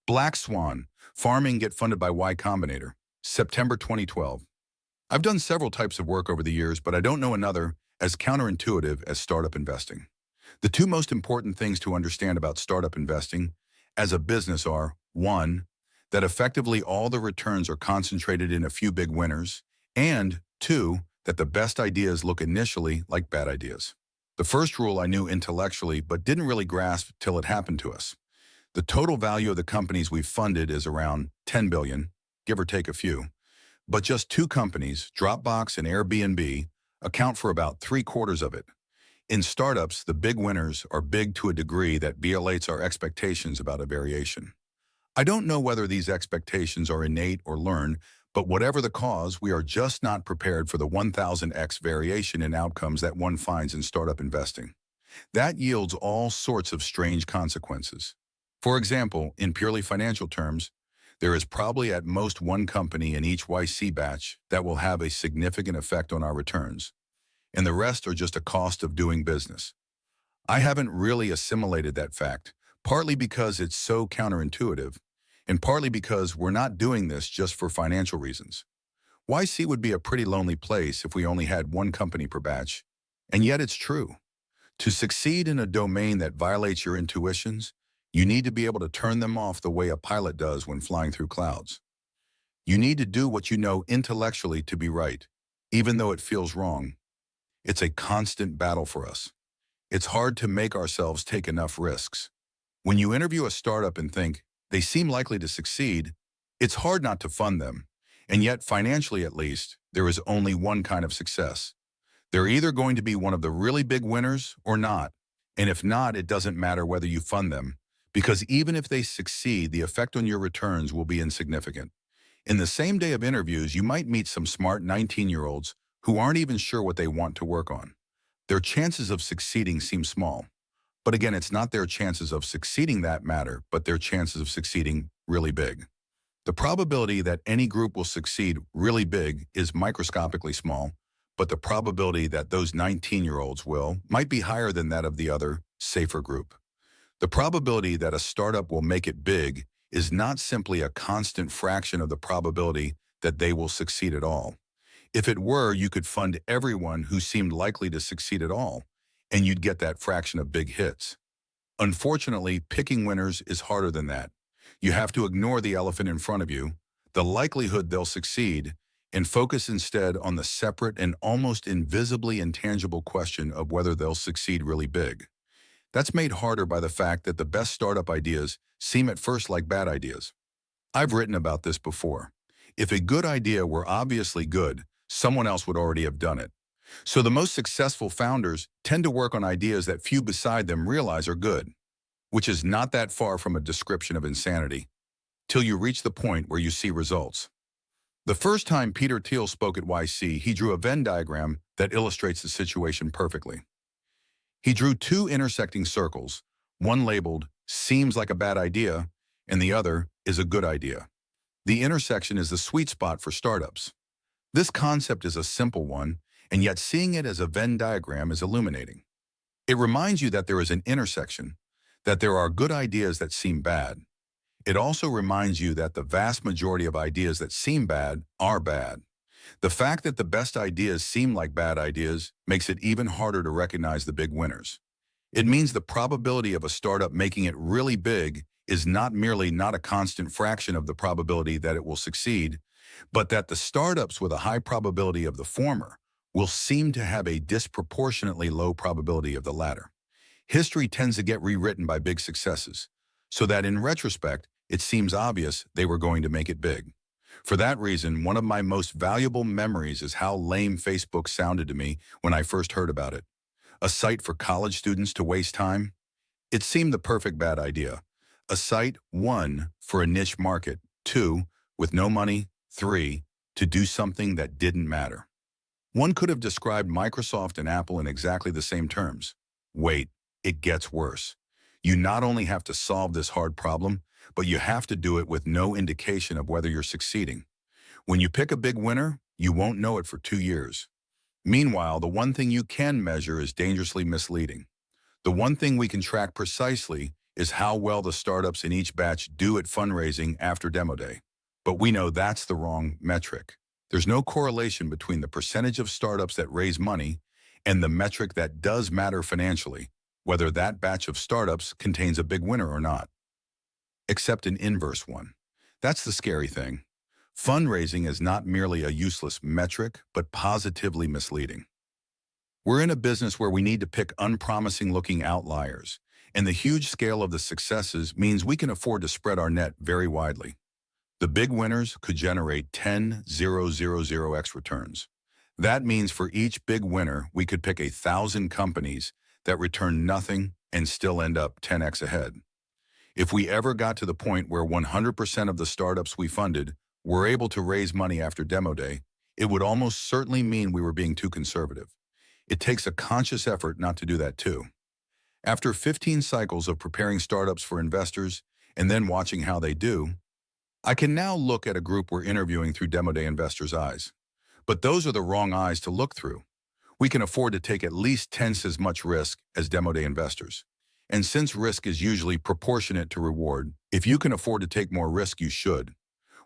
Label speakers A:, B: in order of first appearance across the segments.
A: Black Swan, Farming Get Funded by Y Combinator, September 2012. I've done several types of work over the years, but I don't know another as counterintuitive as startup investing. The two most important things to understand about startup investing as a business are, one, that effectively all the returns are concentrated in a few big winners, and two, that the best ideas look initially like bad ideas. The first rule I knew intellectually but didn't really grasp till it happened to us. The total value of the companies we've funded is around 10 billion, give or take a few. But just two companies, Dropbox and Airbnb, account for about 3/4 of it. In startups, the big winners are big to a degree that violates our expectations about a variation. I don't know whether these expectations are innate or learned, but whatever the cause, we are just not prepared for the 1000x variation in outcomes that one finds in startup investing. That yields all sorts of strange consequences. For example, in purely financial terms, there is probably at most one company in each YC batch that will have a significant effect on our returns, and the rest are just a cost of doing business. I haven't really assimilated that fact, partly because it's so counterintuitive, and partly because we're not doing this just for financial reasons. YC would be a pretty lonely place if we only had one company per batch, and yet it's true. To succeed in a domain that violates your intuitions, you need to be able to turn them off the way a pilot does when flying through clouds. You need to do what you know intellectually to be right, even though it feels wrong. It's a constant battle for us. It's hard to make ourselves take enough risks. When you interview a startup and think, they seem likely to succeed, it's hard not to fund them. And yet, financially at least, there is only one kind of success. They're either going to be one of the really big winners or not. And if not, it doesn't matter whether you fund them, because even if they succeed, the effect on your returns will be insignificant. In the same day of interviews, you might meet some smart 19-year-olds who aren't even sure what they want to work on. Their chances of succeeding seem small. But again, it's not their chances of succeeding that matter, but their chances of succeeding really big. The probability that any group will succeed really big is microscopically small, but the probability that those 19-year-olds will might be higher than that of the other, safer group. The probability that a startup will make it big is not simply a constant fraction of the probability that they will succeed at all. If it were, you could fund everyone who seemed likely to succeed at all, and you'd get that fraction of big hits. Unfortunately, picking winners is harder than that. You have to ignore the elephant in front of you, the likelihood they'll succeed, and focus instead on the separate and almost invisibly intangible question of whether they'll succeed really big. That's made harder by the fact that the best startup ideas seem at first like bad ideas. I've written about this before. If a good idea were obviously good, someone else would already have done it. So the most successful founders tend to work on ideas that few beside them realize are good, which is not that far from a description of insanity, till you reach the point where you see results. The first time Peter Thiel spoke at YC, he drew a Venn diagram that illustrates the situation perfectly. He drew two intersecting circles, one labeled "seems like a bad idea" and the other is a good idea. The intersection is the sweet spot for startups. This concept is a simple one, and yet seeing it as a Venn diagram is illuminating. It reminds you that there is an intersection, that there are good ideas that seem bad. It also reminds you that the vast majority of ideas that seem bad are bad. The fact that the best ideas seem like bad ideas makes it even harder to recognize the big winners. It means the probability of a startup making it really big is not merely not a constant fraction of the probability that it will succeed, but that the startups with a high probability of the former will seem to have a disproportionately low probability of the latter. History tends to get rewritten by big successes, so that in retrospect, it seems obvious they were going to make it big. For that reason, one of my most valuable memories is how lame Facebook sounded to me when I first heard about it. A site for college students to waste time? It seemed the perfect bad idea. A site, 1, for a niche market, 2, with no money, 3, to do something that didn't matter. One could have described Microsoft and Apple in exactly the same terms. Wait, it gets worse. You not only have to solve this hard problem, but you have to do it with no indication of whether you're succeeding. When you pick a big winner, you won't know it for 2 years. Meanwhile, the one thing you can measure is dangerously misleading. The one thing we can track precisely is how well the startups in each batch do at fundraising after demo day. But we know that's the wrong metric. There's no correlation between the percentage of startups that raise money and the metric that does matter financially, whether that batch of startups contains a big winner or not. Except an inverse one. That's the scary thing. Fundraising is not merely a useless metric, but positively misleading. We're in a business where we need to pick unpromising-looking outliers, and the huge scale of the successes means we can afford to spread our net very widely. The big winners could generate 10,000x returns. That means for each big winner, we could pick 1,000 companies that return nothing and still end up 10x ahead. If we ever got to the point where 100% of the startups we funded were able to raise money after demo day, it would almost certainly mean we were being too conservative. It takes a conscious effort not to do that too. After 15 cycles of preparing startups for investors and then watching how they do, I can now look at a group we're interviewing through demo day investors' eyes. But those are the wrong eyes to look through. We can afford to take at least 10x as much risk as demo day investors. And since risk is usually proportionate to reward, if you can afford to take more risk, you should.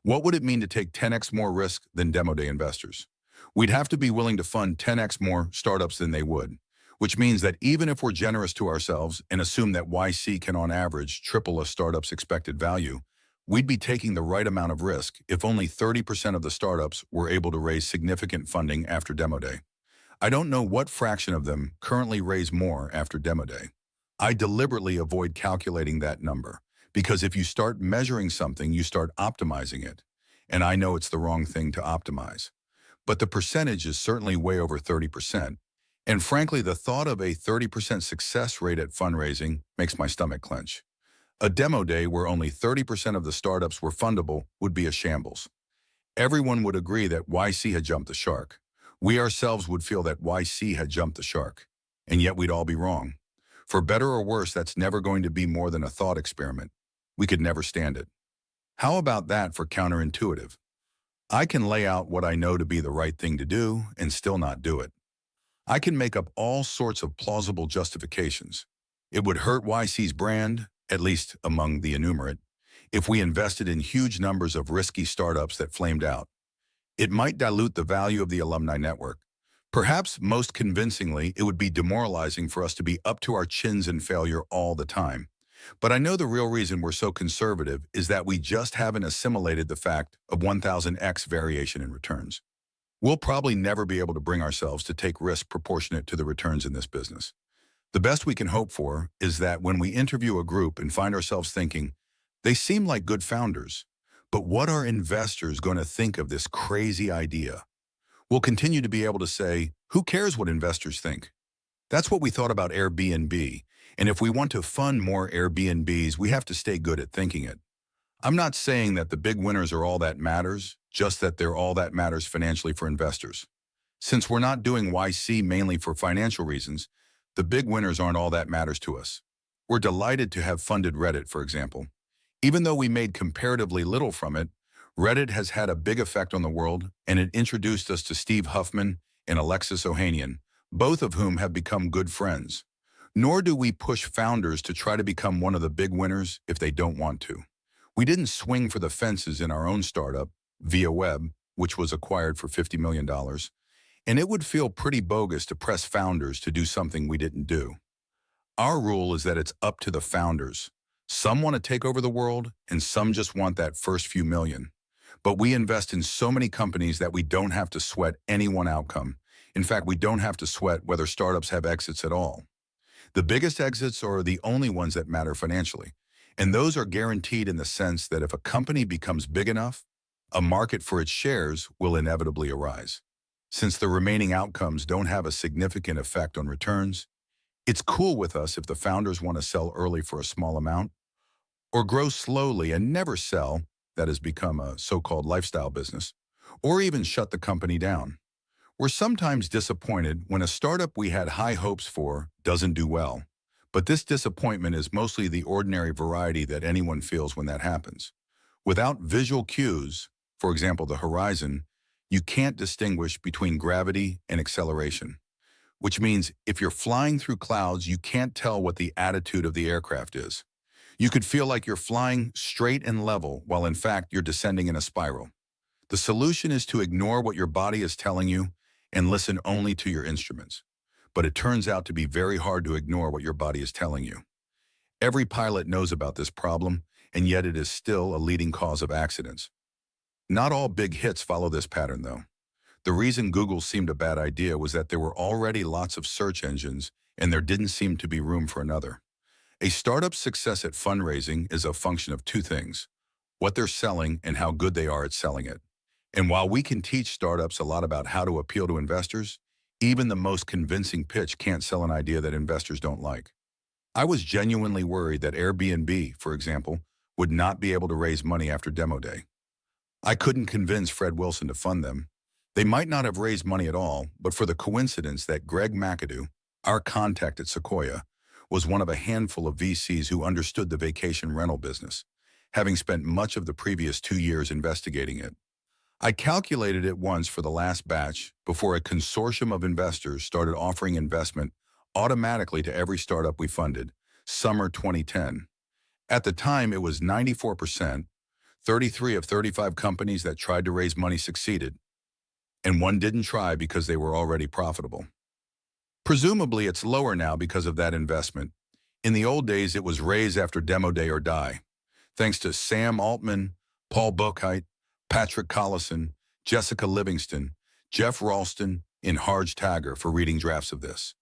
A: What would it mean to take 10x more risk than demo day investors? We'd have to be willing to fund 10x more startups than they would, which means that even if we're generous to ourselves and assume that YC can on average triple a startup's expected value, we'd be taking the right amount of risk if only 30% of the startups were able to raise significant funding after demo day. I don't know what fraction of them currently raise more after demo day. I deliberately avoid calculating that number because if you start measuring something, you start optimizing it. And I know it's the wrong thing to optimize. But the percentage is certainly way over 30%. And frankly, the thought of a 30% success rate at fundraising makes my stomach clench. A demo day where only 30% of the startups were fundable would be a shambles. Everyone would agree that YC had jumped the shark. We ourselves would feel that YC had jumped the shark. And yet we'd all be wrong. For better or worse, that's never going to be more than a thought experiment. We could never stand it. How about that for counterintuitive? I can lay out what I know to be the right thing to do and still not do it. I can make up all sorts of plausible justifications. It would hurt YC's brand, at least among the innumerate, if we invested in huge numbers of risky startups that flamed out. It might dilute the value of the alumni network. Perhaps most convincingly, it would be demoralizing for us to be up to our chins in failure all the time. But I know the real reason we're so conservative is that we just haven't assimilated the fact of 1000x variation in returns. We'll probably never be able to bring ourselves to take risk proportionate to the returns in this business. The best we can hope for is that when we interview a group and find ourselves thinking, they seem like good founders, but what are investors going to think of this crazy idea? We'll continue to be able to say, who cares what investors think? That's what we thought about Airbnb, and if we want to fund more Airbnbs, we have to stay good at thinking it. I'm not saying that the big winners are all that matters, just that they're all that matters financially for investors. Since we're not doing YC mainly for financial reasons, the big winners aren't all that matters to us. We're delighted to have funded Reddit, for example. Even though we made comparatively little from it, Reddit has had a big effect on the world, and it introduced us to Steve Huffman and Alexis Ohanian, both of whom have become good friends. Nor do we push founders to try to become one of the big winners if they don't want to. We didn't swing for the fences in our own startup, Via Web, which was acquired for $50 million, and it would feel pretty bogus to press founders to do something we didn't do. Our rule is that it's up to the founders. Some want to take over the world, and some just want that first few million. But we invest in so many companies that we don't have to sweat any one outcome. In fact, we don't have to sweat whether startups have exits at all. The biggest exits are the only ones that matter financially, and those are guaranteed in the sense that if a company becomes big enough, a market for its shares will inevitably arise. Since the remaining outcomes don't have a significant effect on returns, it's cool with us if the founders want to sell early for a small amount, or grow slowly and never sell, that has become a so-called lifestyle business, or even shut the company down. We're sometimes disappointed when a startup we had high hopes for doesn't do well, but this disappointment is mostly the ordinary variety that anyone feels when that happens. Without visual cues, for example, the horizon, you can't distinguish between gravity and acceleration, which means if you're flying through clouds, you can't tell what the attitude of the aircraft is. You could feel like you're flying straight and level while in fact you're descending in a spiral. The solution is to ignore what your body is telling you and listen only to your instruments. But it turns out to be very hard to ignore what your body is telling you. Every pilot knows about this problem, and yet it is still a leading cause of accidents. Not all big hits follow this pattern, though. The reason Google seemed a bad idea was that there were already lots of search engines, and there didn't seem to be room for another. A startup's success at fundraising is a function of two things: what they're selling and how good they are at selling it. And while we can teach startups a lot about how to appeal to investors, even the most convincing pitch can't sell an idea that investors don't like. I was genuinely worried that Airbnb, for example, would not be able to raise money after demo day. I couldn't convince Fred Wilson to fund them. They might not have raised money at all, but for the coincidence that Greg McAdoo, our contact at Sequoia, was one of a handful of VCs who understood the vacation rental business, having spent much of the previous 2 years investigating it. I calculated it once for the last batch before a consortium of investors started offering investment automatically to every startup we funded, summer 2010. At the time, it was 94%, 33 of 35 companies that tried to raise money succeeded, and one didn't try because they were already profitable. Presumably, it's lower now because of that investment. In the old days, it was raise after demo day or die. Thanks to Sam Altman, Paul Buchheit, Patrick Collison, Jessica Livingston, Jeff Ralston, and Harj Tagger for reading drafts of this.